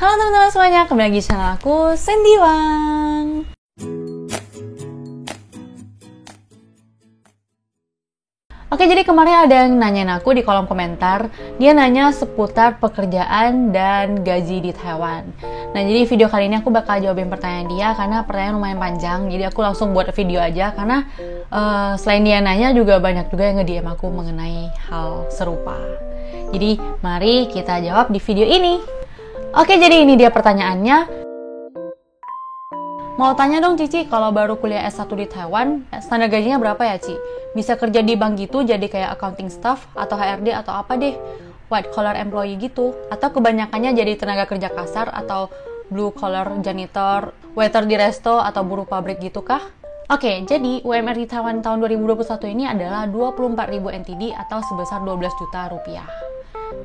Halo teman-teman semuanya, kembali lagi di channel aku, Sandy Wang. Oke, jadi kemarin ada yang nanyain aku di kolom komentar. Dia nanya seputar pekerjaan dan gaji di Taiwan. Nah, jadi video kali ini aku bakal jawabin pertanyaan dia karena pertanyaan lumayan panjang. Jadi aku langsung buat video aja karena selain dia nanya juga banyak juga yang nge-DM aku mengenai hal serupa. Jadi mari kita jawab di video ini. Oke, jadi ini dia pertanyaannya. Mau tanya dong Cici, kalau baru kuliah S1 di Taiwan, standar gajinya berapa ya Ci? Bisa kerja di bank gitu jadi kayak accounting staff atau HRD atau apa deh? White collar employee gitu? Atau kebanyakannya jadi tenaga kerja kasar atau blue collar janitor, waiter di resto atau buruh pabrik gitu kah? Oke, jadi UMR di Taiwan tahun 2021 ini adalah 24.000 NTD atau sebesar 12 juta rupiah.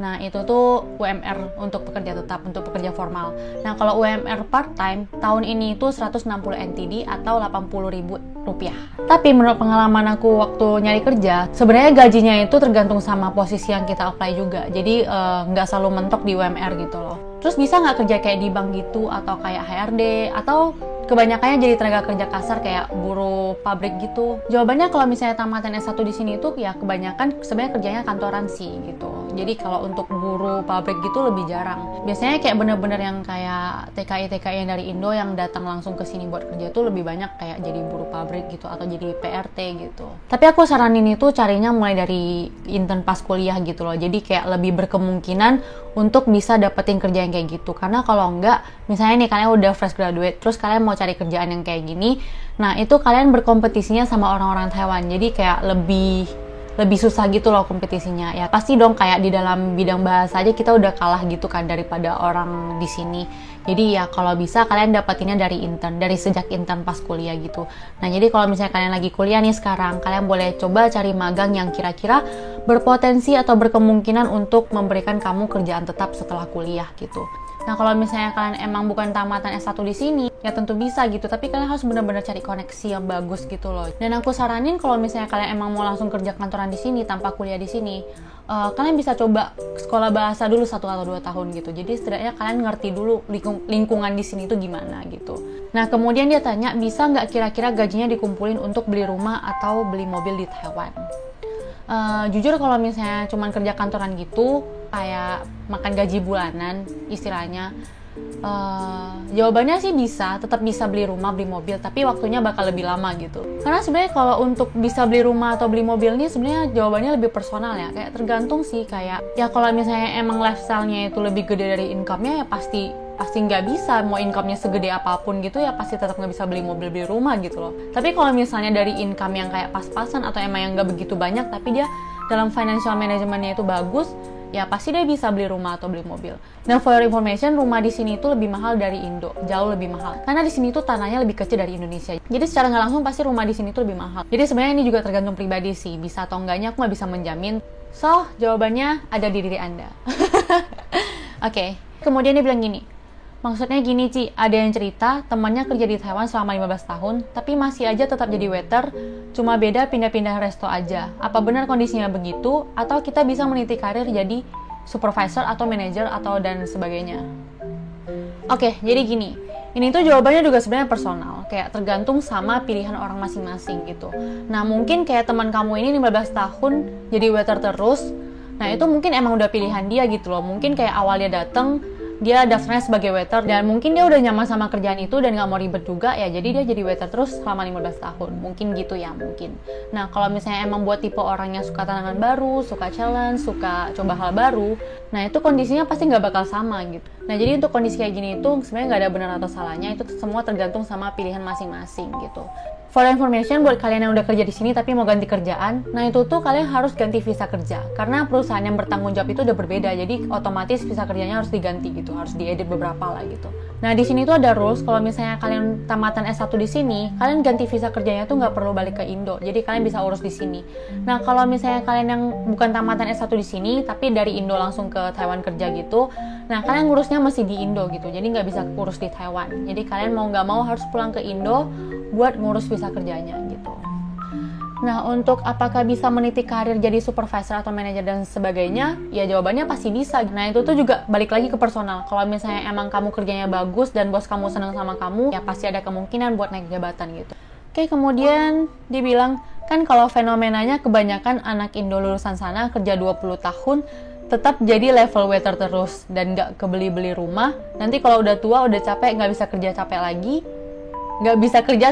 Nah, itu tuh UMR untuk pekerja tetap, untuk pekerja formal. Nah, kalau UMR part-time, tahun ini itu 160 NTD atau 80.000 rupiah. Tapi menurut pengalaman aku waktu nyari kerja, sebenarnya gajinya itu tergantung sama posisi yang kita apply juga. Jadi, nggak selalu mentok di UMR gitu loh. Terus bisa nggak kerja kayak di bank gitu, atau kayak HRD, atau kebanyakannya jadi tenaga kerja kasar kayak buruh pabrik gitu? Jawabannya kalau misalnya tamatan S1 di sini tuh ya kebanyakan sebenarnya kerjanya kantoran sih gitu. Jadi kalau untuk buruh pabrik gitu lebih jarang. Biasanya kayak bener-bener yang kayak TKI yang dari Indo yang datang langsung ke sini buat kerja tuh lebih banyak kayak jadi buruh pabrik gitu atau jadi PRT gitu. Tapi aku saranin itu carinya mulai dari intern pas kuliah gitu loh. Jadi kayak lebih berkemungkinan untuk bisa dapetin kerja yang kayak gitu. Karena kalau enggak, misalnya nih kalian udah fresh graduate, terus kalian mau cari kerjaan yang kayak gini, nah itu kalian berkompetisinya sama orang-orang Taiwan. Jadi kayak lebih susah gitu loh kompetisinya. Ya pasti dong kayak di dalam bidang bahasa aja kita udah kalah gitu kan daripada orang di sini. Jadi ya kalau bisa kalian dapatinnya dari intern, dari sejak intern pas kuliah gitu. Nah, jadi kalau misalnya kalian lagi kuliah nih sekarang, kalian boleh coba cari magang yang kira-kira berpotensi atau berkemungkinan untuk memberikan kamu kerjaan tetap setelah kuliah gitu. Nah, kalau misalnya kalian emang bukan tamatan S1 di sini, ya tentu bisa gitu, tapi kalian harus benar-benar cari koneksi yang bagus gitu loh. Dan aku saranin kalau misalnya kalian emang mau langsung kerja kantoran di sini tanpa kuliah di sini, kalian bisa coba sekolah bahasa dulu 1 atau 2 tahun gitu. Jadi setidaknya kalian ngerti dulu lingkungan di sini tuh gimana gitu. Nah, kemudian dia tanya, bisa nggak kira-kira gajinya dikumpulin untuk beli rumah atau beli mobil di Taiwan? Jujur kalau misalnya cuman kerja kantoran gitu, kayak makan gaji bulanan istilahnya, jawabannya sih bisa, tetap bisa beli rumah, beli mobil, tapi waktunya bakal lebih lama gitu. Karena sebenarnya kalau untuk bisa beli rumah atau beli mobil ini sebenarnya jawabannya lebih personal ya, kayak tergantung sih, kayak ya kalau misalnya emang lifestyle-nya itu lebih gede dari income-nya ya pasti nggak bisa, mau income-nya segede apapun gitu ya pasti tetap nggak bisa beli mobil, beli rumah gitu loh. Tapi kalau misalnya dari income yang kayak pas-pasan atau emang yang nggak begitu banyak tapi dia dalam financial management-nya itu bagus, ya pasti dia bisa beli rumah atau beli mobil. Nah, for your information, rumah di sini itu lebih mahal dari Indo, jauh lebih mahal. Karena di sini tuh tanahnya lebih kecil dari Indonesia. Jadi secara nggak langsung pasti rumah di sini tuh lebih mahal. Jadi sebenarnya ini juga tergantung pribadi sih, bisa atau enggaknya aku nggak bisa menjamin. So, jawabannya ada di diri Anda. Oke. Kemudian dia bilang gini, maksudnya gini Ci, ada yang cerita temannya kerja di Taiwan selama 15 tahun, tapi masih aja tetap jadi waiter, cuma beda pindah-pindah resto aja. Apa benar kondisinya begitu? Atau kita bisa meniti karir jadi supervisor atau manager atau dan sebagainya? Oke, jadi gini, ini tuh jawabannya juga sebenarnya personal, kayak tergantung sama pilihan orang masing-masing gitu. Nah, mungkin kayak teman kamu ini 15 tahun jadi waiter terus, nah itu mungkin emang udah pilihan dia gitu loh. Mungkin kayak awal dia dateng, dia daftarnya sebagai waiter dan mungkin dia udah nyaman sama kerjaan itu dan nggak mau ribet juga ya, jadi dia jadi waiter terus selama 15 tahun, mungkin gitu ya, mungkin. Nah, kalau misalnya emang buat tipe orang yang suka tantangan baru, suka challenge, suka coba hal baru, nah itu kondisinya pasti nggak bakal sama gitu. Nah, jadi untuk kondisi kayak gini itu sebenarnya nggak ada benar atau salahnya, itu semua tergantung sama pilihan masing-masing gitu. For information, buat kalian yang udah kerja di sini tapi mau ganti kerjaan, nah itu tuh kalian harus ganti visa kerja karena perusahaan yang bertanggung jawab itu udah berbeda, jadi otomatis visa kerjanya harus diganti gitu, harus diedit beberapa lah gitu. Nah, di sini tuh ada rules, kalau misalnya kalian tamatan S1 di sini, kalian ganti visa kerjanya tuh nggak perlu balik ke Indo, jadi kalian bisa urus di sini. Nah, kalau misalnya kalian yang bukan tamatan S1 di sini tapi dari Indo langsung ke Taiwan kerja gitu, nah kalian ngurusnya masih di Indo gitu, jadi nggak bisa urus di Taiwan. Jadi kalian mau nggak mau harus pulang ke Indo buat ngurus visa kerjanya gitu. Nah, untuk apakah bisa meniti karir jadi supervisor atau manajer dan sebagainya, ya jawabannya pasti bisa. Nah, itu tuh juga balik lagi ke personal. Kalau misalnya emang kamu kerjanya bagus dan bos kamu seneng sama kamu, ya pasti ada kemungkinan buat naik jabatan gitu. Oke, kemudian dia bilang, kan kalau fenomenanya kebanyakan anak Indo lulusan sana kerja 20 tahun, tetap jadi level waiter terus, dan nggak kebeli-beli rumah. Nanti kalau udah tua, udah capek, nggak bisa kerja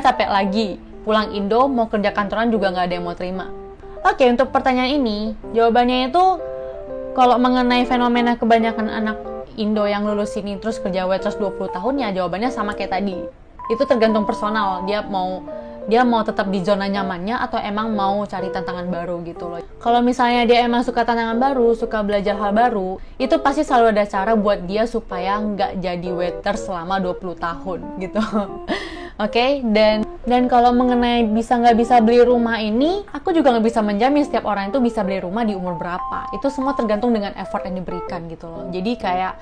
capek lagi. Pulang Indo, mau kerja kantoran juga nggak ada yang mau terima. Oke, untuk pertanyaan ini, jawabannya itu, kalau mengenai fenomena kebanyakan anak Indo yang lulus sini terus kerja waitress 20 tahun, ya jawabannya sama kayak tadi. Itu tergantung personal, dia mau tetap di zona nyamannya atau emang mau cari tantangan baru gitu loh. Kalau misalnya dia emang suka tantangan baru, suka belajar hal baru, itu pasti selalu ada cara buat dia supaya nggak jadi waiter selama 20 tahun gitu. Oke, dan kalau mengenai bisa nggak bisa beli rumah ini, aku juga nggak bisa menjamin setiap orang itu bisa beli rumah di umur berapa. Itu semua tergantung dengan effort yang diberikan gitu loh. Jadi kayak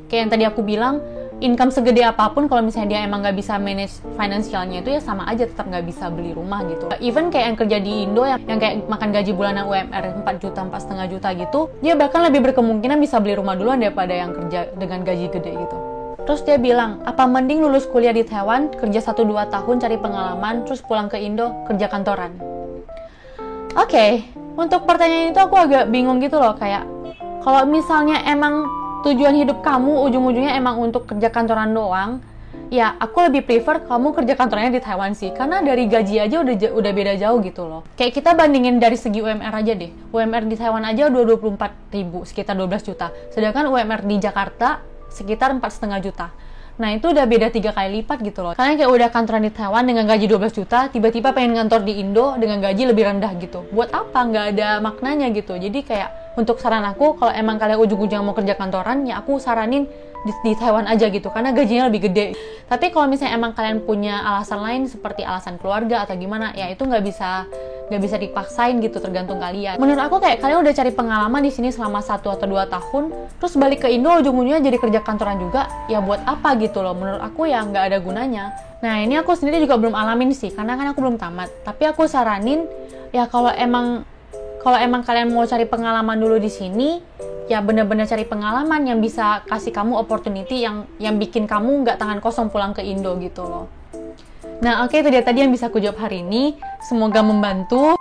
yang tadi aku bilang, income segede apapun, kalau misalnya dia emang nggak bisa manage finansialnya, itu ya sama aja tetap nggak bisa beli rumah gitu. Even kayak yang kerja di Indo yang kayak makan gaji bulanan UMR 4 juta, 4,5 juta gitu, dia bahkan lebih berkemungkinan bisa beli rumah duluan daripada yang kerja dengan gaji gede gitu. Terus dia bilang, apa mending lulus kuliah di Taiwan, kerja 1-2 tahun cari pengalaman, terus pulang ke Indo, kerja kantoran? Oke, untuk pertanyaan itu aku agak bingung gitu loh, kayak kalau misalnya emang tujuan hidup kamu ujung-ujungnya emang untuk kerja kantoran doang, ya aku lebih prefer kamu kerja kantorannya di Taiwan sih, karena dari gaji aja udah beda jauh gitu loh. Kayak kita bandingin dari segi UMR aja deh, UMR di Taiwan aja udah 24.000, sekitar 12 juta, sedangkan UMR di Jakarta sekitar 4,5 juta. Nah, itu udah beda 3 kali lipat gitu loh. Kalian kayak udah kantoran di Taiwan dengan gaji 12 juta, tiba-tiba pengen ngantor di Indo dengan gaji lebih rendah gitu. Buat apa? Nggak ada maknanya gitu. Jadi kayak untuk saran aku, kalau emang kalian ujung-ujungnya mau kerja kantoran, ya aku saranin di Taiwan aja gitu, karena gajinya lebih gede. Tapi kalau misalnya emang kalian punya alasan lain seperti alasan keluarga atau gimana, ya itu nggak bisa dipaksain gitu, tergantung kalian. Menurut aku kayak kalian udah cari pengalaman di sini selama 1 atau 2 tahun, terus balik ke Indo ujung-ujungnya jadi kerja kantoran juga, ya buat apa gitu loh. Menurut aku ya nggak ada gunanya. Nah, ini aku sendiri juga belum alamin sih, karena kan aku belum tamat. Tapi aku saranin, ya kalau emang kalian mau cari pengalaman dulu di sini, ya bener-bener cari pengalaman yang bisa kasih kamu opportunity yang bikin kamu nggak tangan kosong pulang ke Indo gitu loh. Nah, oke, itu dia tadi yang bisa aku jawab hari ini. Semoga membantu.